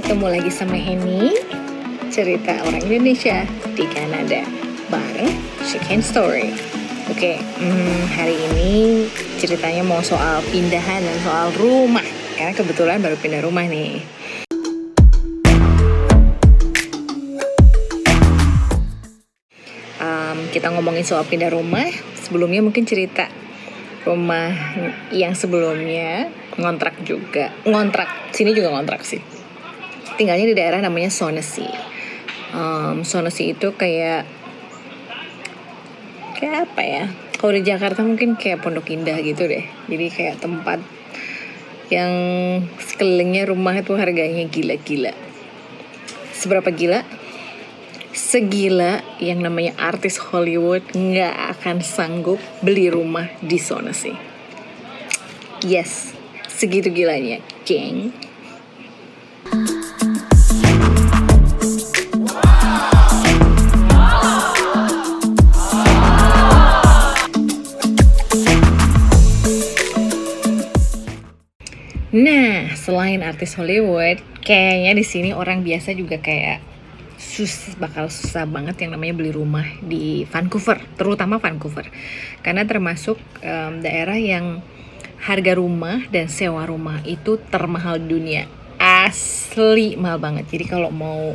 ketemu lagi sama Henny, cerita orang Indonesia di Kanada, bareng Shake Hand Story. Oke, hari ini ceritanya mau soal pindahan dan soal rumah, karena kebetulan baru pindah rumah nih. Kita ngomongin soal pindah rumah, sebelumnya mungkin cerita rumah yang sebelumnya ngontrak sini juga ngontrak sih. Tinggalnya di daerah namanya Sonessey. Sonessey itu kayak apa ya? Kalau di Jakarta mungkin kayak Pondok Indah gitu deh. Jadi kayak tempat yang sekelilingnya rumah itu harganya gila-gila. Seberapa gila? Segila yang namanya artis Hollywood nggak akan sanggup beli rumah di Sonessey. Yes, segitu gilanya, geng. Nah, selain artis Hollywood, kayaknya di sini orang biasa juga kayak bakal susah banget yang namanya beli rumah di Vancouver, terutama Vancouver, karena termasuk daerah yang harga rumah dan sewa rumah itu termahal dunia, asli mahal banget. Jadi kalau mau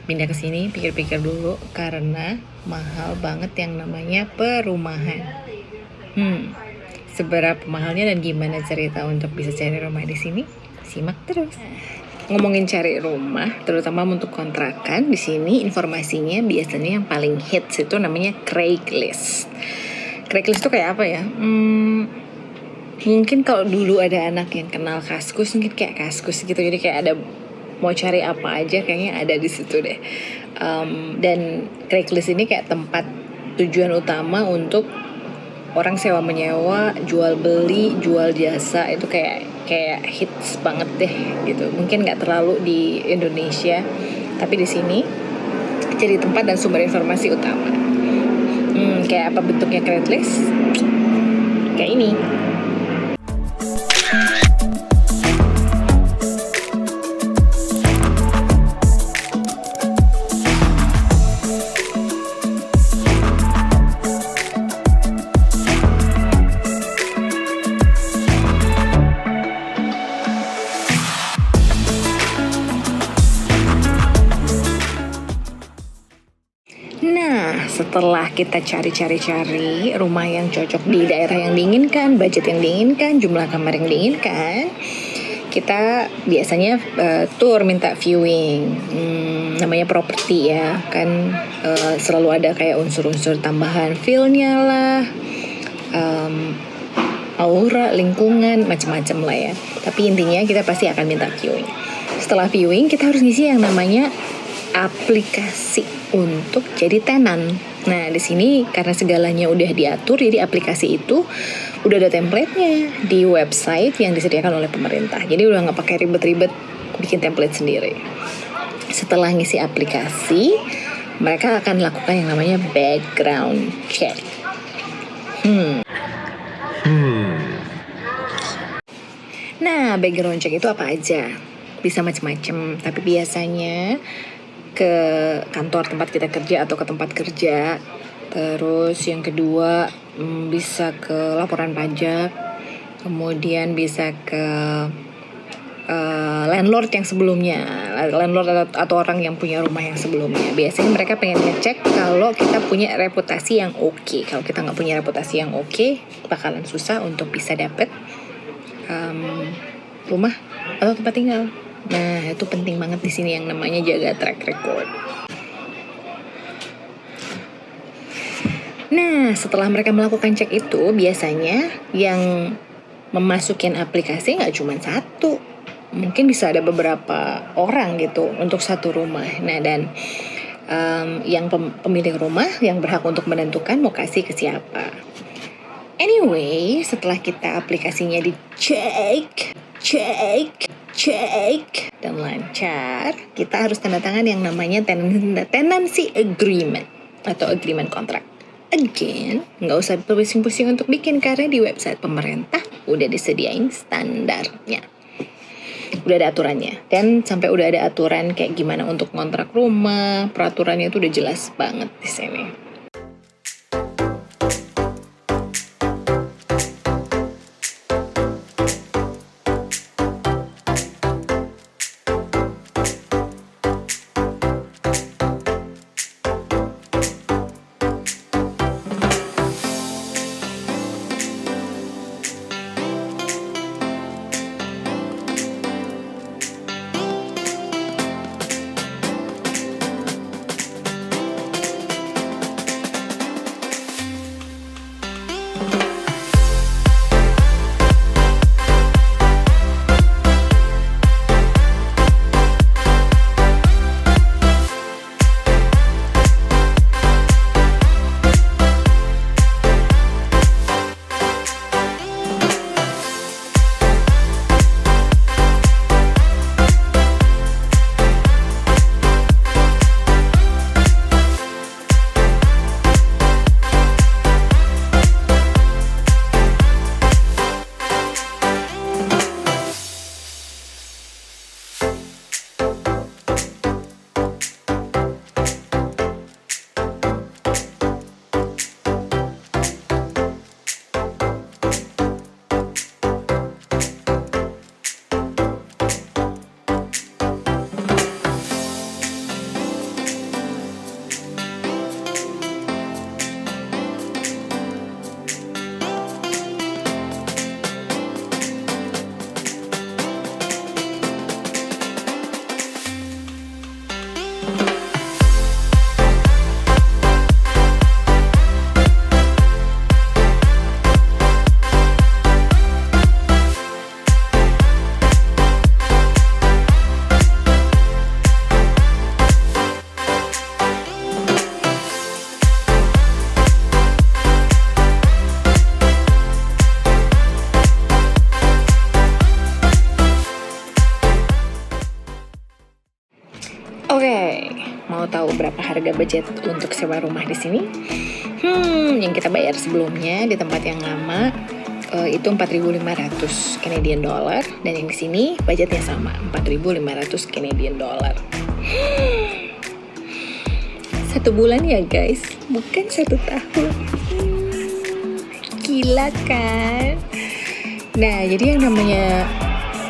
pindah ke sini pikir-pikir dulu karena mahal banget yang namanya perumahan. Seberapa mahalnya dan gimana cerita untuk bisa cari rumah di sini? Simak terus. Ngomongin cari rumah, terutama untuk kontrakan, di sini informasinya biasanya yang paling hits itu namanya Craigslist. Craigslist itu kayak apa ya? Mungkin kalau dulu ada anak yang kenal Kaskus, mungkin kayak Kaskus gitu. Jadi kayak ada mau cari apa aja kayaknya ada di situ deh. Dan Craigslist ini kayak tempat tujuan utama untuk orang sewa menyewa, jual beli, jual jasa, itu kayak hits banget deh gitu. Mungkin nggak terlalu di Indonesia, tapi di sini jadi tempat dan sumber informasi utama. Kayak apa bentuknya Craigslist? Kayak ini. Setelah kita cari rumah yang cocok di daerah yang diinginkan, budget yang diinginkan, jumlah kamar yang diinginkan, kita biasanya tour minta viewing. Namanya properti ya kan, selalu ada kayak unsur-unsur tambahan, feel-nya lah, aura, lingkungan, macam-macam lah ya. Tapi intinya kita pasti akan minta viewing. Setelah viewing kita harus ngisi yang namanya aplikasi untuk jadi tenan. Nah, di sini karena segalanya udah diatur, jadi aplikasi itu udah ada template-nya di website yang disediakan oleh pemerintah. Jadi udah nggak pakai ribet-ribet bikin template sendiri. Setelah ngisi aplikasi, mereka akan lakukan yang namanya background check. Nah, background check itu apa aja? Bisa macam-macam, tapi biasanya ke kantor tempat kita kerja atau ke tempat kerja. Terus yang kedua bisa ke laporan pajak, kemudian bisa ke landlord yang sebelumnya, landlord atau orang yang punya rumah yang sebelumnya. Biasanya mereka pengen ngecek kalau kita punya reputasi yang oke. Kalau kita nggak punya reputasi yang oke, bakalan susah untuk bisa dapet rumah atau tempat tinggal. Nah, itu penting banget di sini yang namanya jaga track record. Nah, setelah mereka melakukan cek itu, biasanya yang memasukin aplikasi nggak cuma satu, mungkin bisa ada beberapa orang gitu untuk satu rumah. Nah, dan yang pemilik rumah yang berhak untuk menentukan mau kasih ke siapa. Anyway, setelah kita aplikasinya dicek dan lancar, kita harus tanda tangan yang namanya tenancy agreement atau agreement kontrak. Again, nggak usah pusing-pusing untuk bikin karena di website pemerintah udah disediain standarnya. udah ada aturannya. Dan sampai udah ada aturan kayak gimana untuk ngontrak rumah, peraturannya itu udah jelas banget di sini. Oke, mau tahu berapa harga budget untuk sewa rumah di sini? Yang kita bayar sebelumnya di tempat yang lama itu 4.500 Canadian dollar, dan yang di sini budgetnya sama 4.500 Canadian dollar. 1 bulan ya guys, bukan 1 tahun. Gila kan? Nah, jadi yang namanya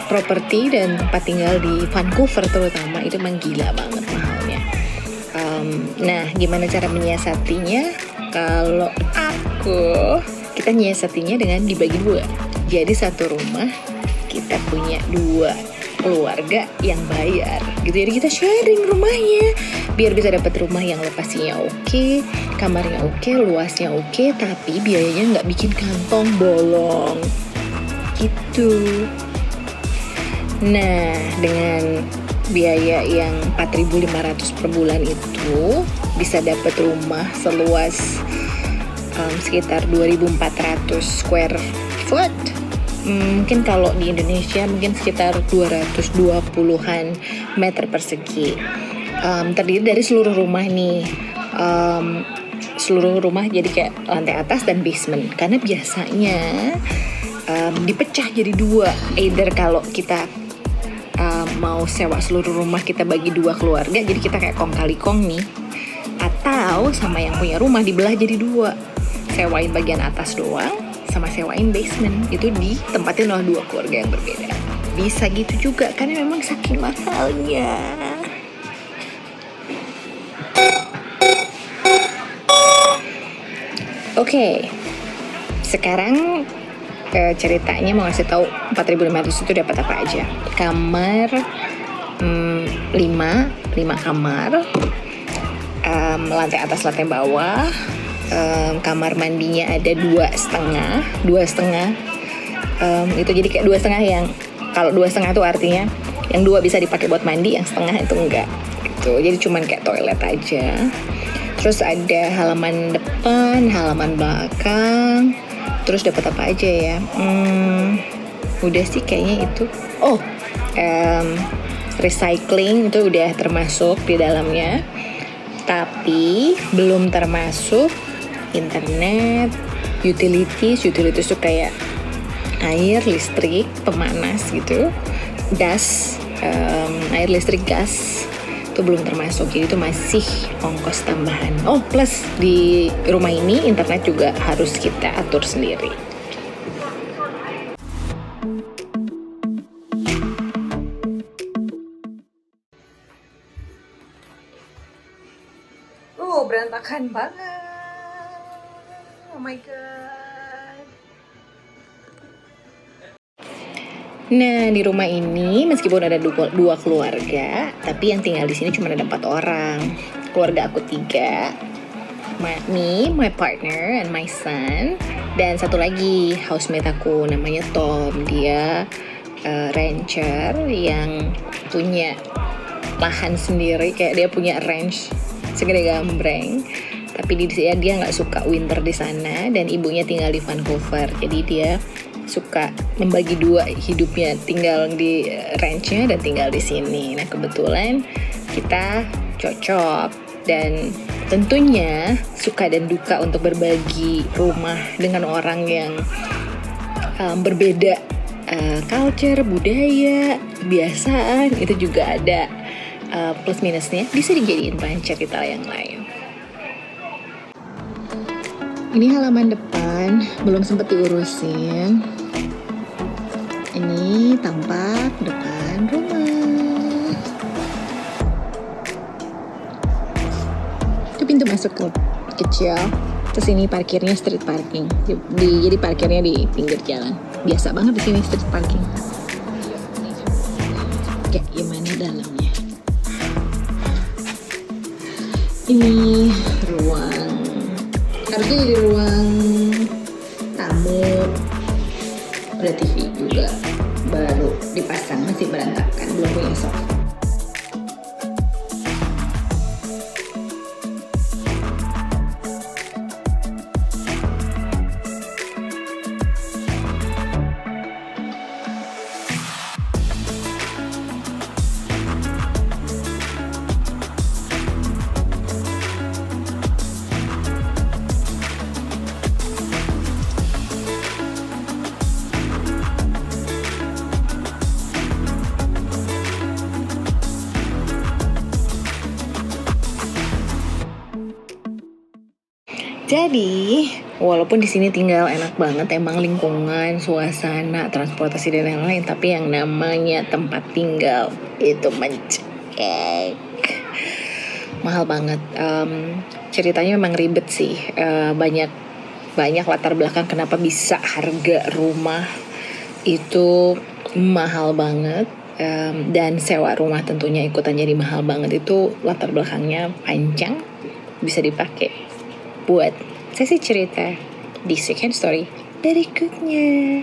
properti dan tempat tinggal di Vancouver terutama itu memang gila banget mahalnya. Nah, gimana cara menyiasatinya? Kalau kita nyiasatinya dengan dibagi 2. Jadi 1 rumah kita punya 2 keluarga yang bayar gitu. Jadi kita sharing rumahnya biar bisa dapat rumah yang lokasinya oke, kamarnya oke, luasnya oke, tapi biayanya nggak bikin kantong bolong gitu. Nah, dengan biaya yang 4.500 per bulan itu bisa dapat rumah seluas sekitar 2.400 square foot. Mungkin kalau di Indonesia mungkin sekitar 220-an meter persegi. Terdiri dari seluruh rumah nih. Seluruh rumah jadi kayak lantai atas dan basement. Karena biasanya dipecah jadi 2. Either kalau kita mau sewa seluruh rumah kita bagi 2 keluarga, jadi kita kayak kong kali kong nih, atau sama yang punya rumah dibelah jadi 2, sewain bagian atas doang sama sewain basement, itu ditempatin oleh 2 keluarga yang berbeda. Bisa gitu juga karena memang saking mahalnya. Oke, sekarang ceritanya mau ngasih tahu 4.500 itu dapat apa aja. Kamar 5 kamar, lantai atas lantai bawah, kamar mandinya ada 2,5, itu jadi kayak 2,5 yang kalau 2,5 itu artinya yang 2 bisa dipakai buat mandi, yang setengah itu enggak gitu. Jadi cuman kayak toilet aja. Terus ada halaman depan, halaman belakang. Terus dapat apa aja ya? Udah sih kayaknya itu. Recycling itu udah termasuk di dalamnya. Tapi belum termasuk internet, utilities itu kayak air, listrik, pemanas gitu. gas, air listrik gas itu belum termasuk, jadi itu masih ongkos tambahan. Oh, plus di rumah ini internet juga harus kita atur sendiri. Berantakan banget. Oh my god. Nah, di rumah ini meskipun ada dua keluarga, tapi yang tinggal di sini cuma ada 4 orang. Keluarga aku 3, me, my partner, and my son, dan satu lagi housemate aku namanya Tom. Dia rancher yang punya lahan sendiri, kayak dia punya ranch segede gambreng. Tapi dia nggak suka winter di sana, dan ibunya tinggal di Vancouver, jadi dia suka membagi 2 hidupnya, tinggal di ranchnya dan tinggal di sini. Nah, kebetulan kita cocok, dan tentunya suka dan duka untuk berbagi rumah dengan orang yang berbeda culture, budaya, kebiasaan. Itu juga ada plus minusnya, bisa dijadiin bahan cerita yang lain. Ini halaman depan, belum sempat diurusin. Ini tampak depan rumah. Itu pintu masuk kecil. Terus ini parkirnya street parking. Jadi parkirnya di pinggir jalan. Biasa banget di sini street parking. Kayak gimana dalamnya? Ini ruang, harusnya jadi ruang tamu. Ada TV juga, baru dipasang, masih berantakan, belum punya sofa. Jadi, walaupun di sini tinggal enak banget, emang lingkungan, suasana, transportasi dan lain-lain, tapi yang namanya tempat tinggal itu mencekik, mahal banget. Ceritanya memang ribet sih, banyak latar belakang kenapa bisa harga rumah itu mahal banget. Dan sewa rumah tentunya ikutan jadi mahal banget. Itu latar belakangnya panjang, bisa dipakai buat sesi cerita di second story berikutnya.